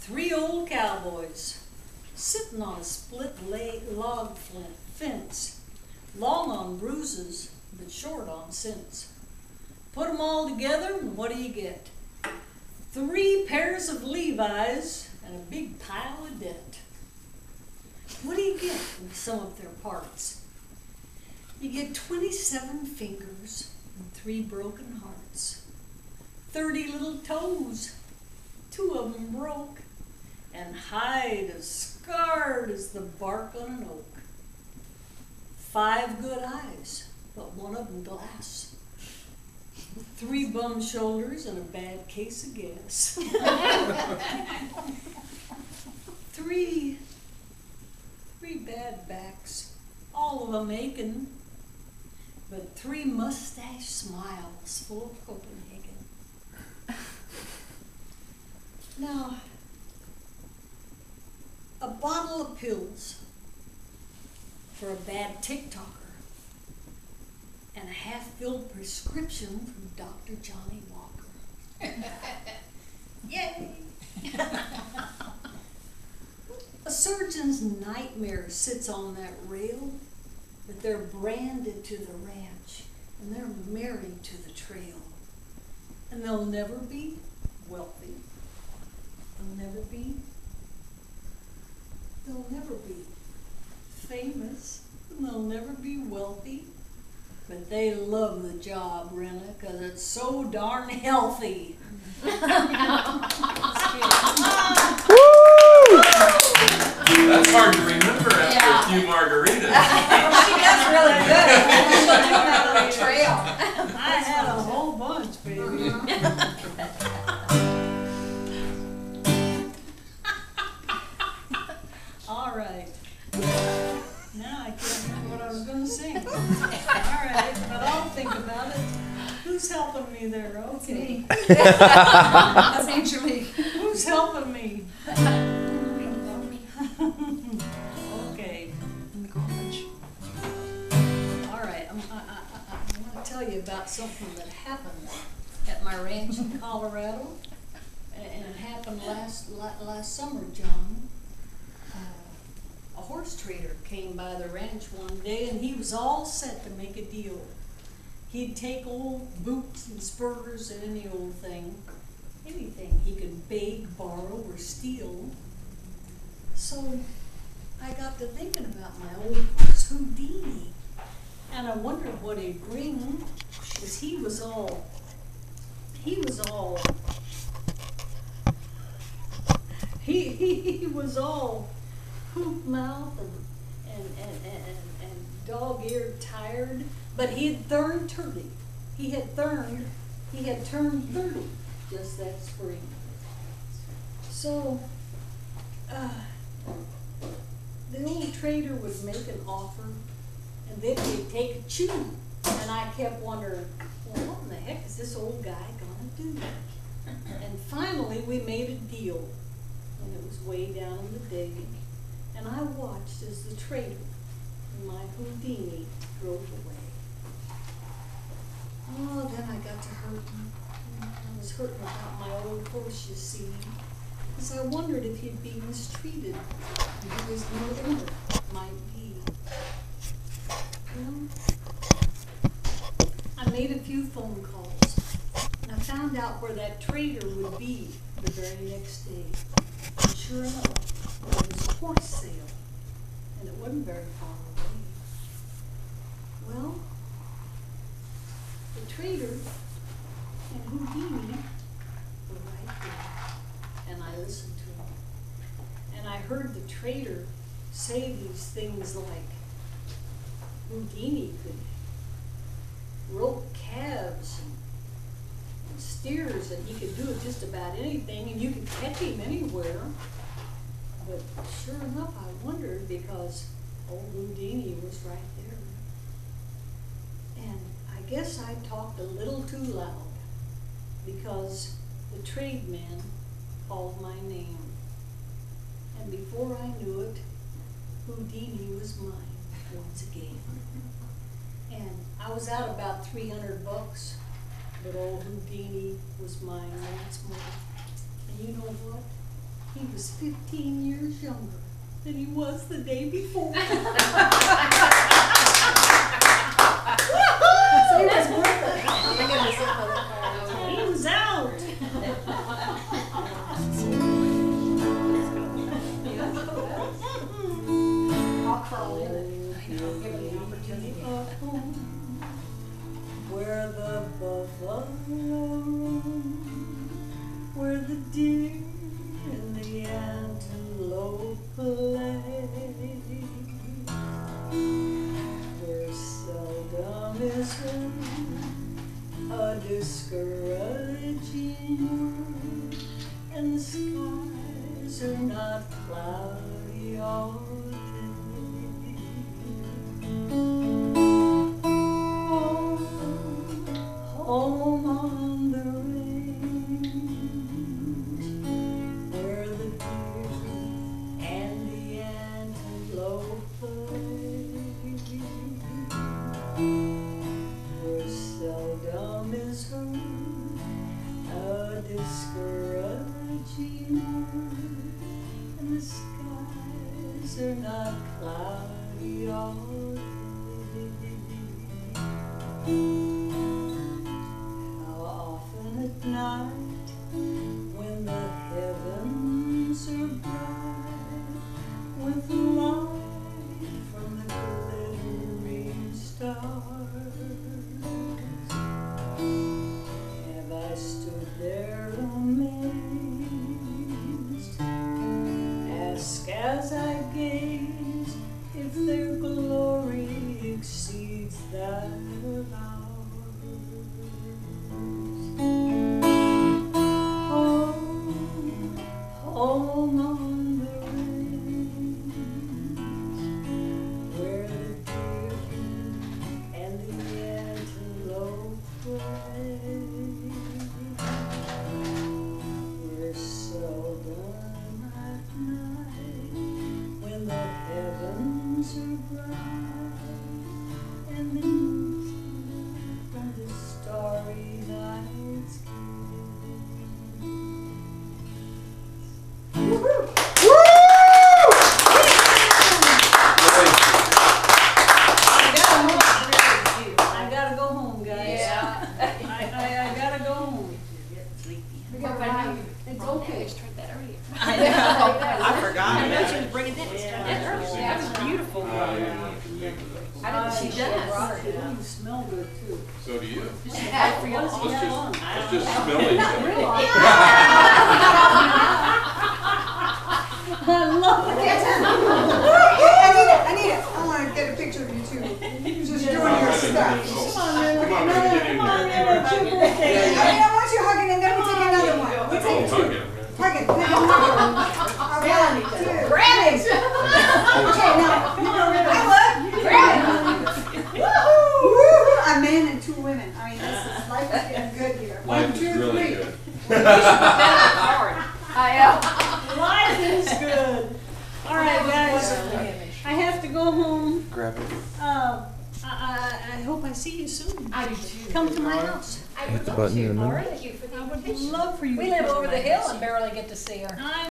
Three old cowboys sitting on a split log fence, long on bruises, but short on sense. Put 'em all together, and what do you get? 3 pairs of Levi's and a big pile of debt. What do you get in some of their parts? You get 27 fingers and 3 broken hearts, 30 little toes, 2 of 'em broke, and hide as scarred as the bark on an oak. 5 good eyes, but 1 of 'em glass. 3 bum shoulders and a bad case of gas. 3 bad backs, all of 'em aching, but 3 mustache smiles full of Copenhagen. Now, a bottle of pills for a bad TikToker, and a half-filled prescription from Dr. Johnny Walker. Yay! A surgeon's nightmare sits on that rail, but they're branded to the ranch, and they're married to the trail. And they'll never be wealthy. They'll never be famous, and they'll never be wealthy. But they love the job, Renna, because it's so darn healthy. That's hard to remember after a few margaritas. She does really good. She'll do that on the trail. I had a whole bunch, baby. All right. Now I can't remember what I was going to sing. All right, but I'll think about it. Who's helping me there? Okay. That's Angelique. Who's helping me? Okay. In the college. All right. I want to tell you about something that happened at my ranch in Colorado, and it happened last summer, John. A horse trader came by the ranch one day, and he was all set to make a deal. He'd take old boots and spurs and any old thing, anything he could beg, borrow, or steal. So I got to thinking about my old horse Houdini, and I wondered what he'd bring, because he was all hoop mouth and dog-eared tired, but he had turned 30. He had turned 30 just that spring. So the old trader would make an offer, and then he'd take a chew, and I kept wondering, well, what in the heck is this old guy gonna do? And finally we made a deal, and it was way down in the day, and I watched as the trader and my Houdini drove away. Oh, then I got to hurting. I was hurting about my old horse, you see, because I wondered if he'd be mistreated, and who his new owner might be. Well, I made a few phone calls, and I found out where that trader would be the very next day. And sure enough, there was a horse sale, and it wasn't very far away. Well, the trader and Houdini were right there, and I listened to him. And I heard the trader say these things like, Houdini could rope calves and steers, and he could do just about anything, and you could catch him anywhere. But sure enough, I wondered, because old Houdini was right there. And I guess I talked a little too loud, because the trade man called my name. And before I knew it, Houdini was mine once again. And I was out about $300, but old Houdini was mine once more. And you know what? He was 15 years younger than he was the day before. So he was worth it. He was out. I'll crawl in it. Give him the opportunity. Where the buffalo roam, where the deer and the antelope play, where seldom is heard a discouraging word, and the skies are not cloudy all day. Home on the range, where the deer and the antelope play, where seldom is heard a discouraging word, and the skies are not cloudy all day. At night, when the heavens are bright with light from the glittering stars, have I stood there amazed, ask as I gaze if their glory exceeds that of ours. Home on the range, where the deer and the antelope play, where seldom at night, when the heavens are bright, and the moon's from the starry night's I gotta go home, guys. Yeah. I gotta go home. It's okay. I know. I forgot. I know she was bringing it. Yeah, That was beautiful. How did she do You it? smell good too. So do you. Yeah, for your What's own. he got on? Let's just smell it. I love it. Anita, I want to get a picture of you two. Just doing your stuff. Come on, Renna. Come on, Renna, get in Come on, there. Renna, it's your birthday. I want you hugging, and then we take another one. We Oh, take hug two. it. Hug it. One, two. Grab it. Okay, now, you know, I look. Grab it. Woo-hoo. A man and two women. I mean, this is, life is getting good here. One, Life two, is really three. good. I know. Life is good. All right, guys. I have to go home. Grab it. I hope I see you soon. I do too. Come to my house. Hit the button and then. Thank you for the I would invitation. love for you. We to live come over to the my hill house. and barely get to see her.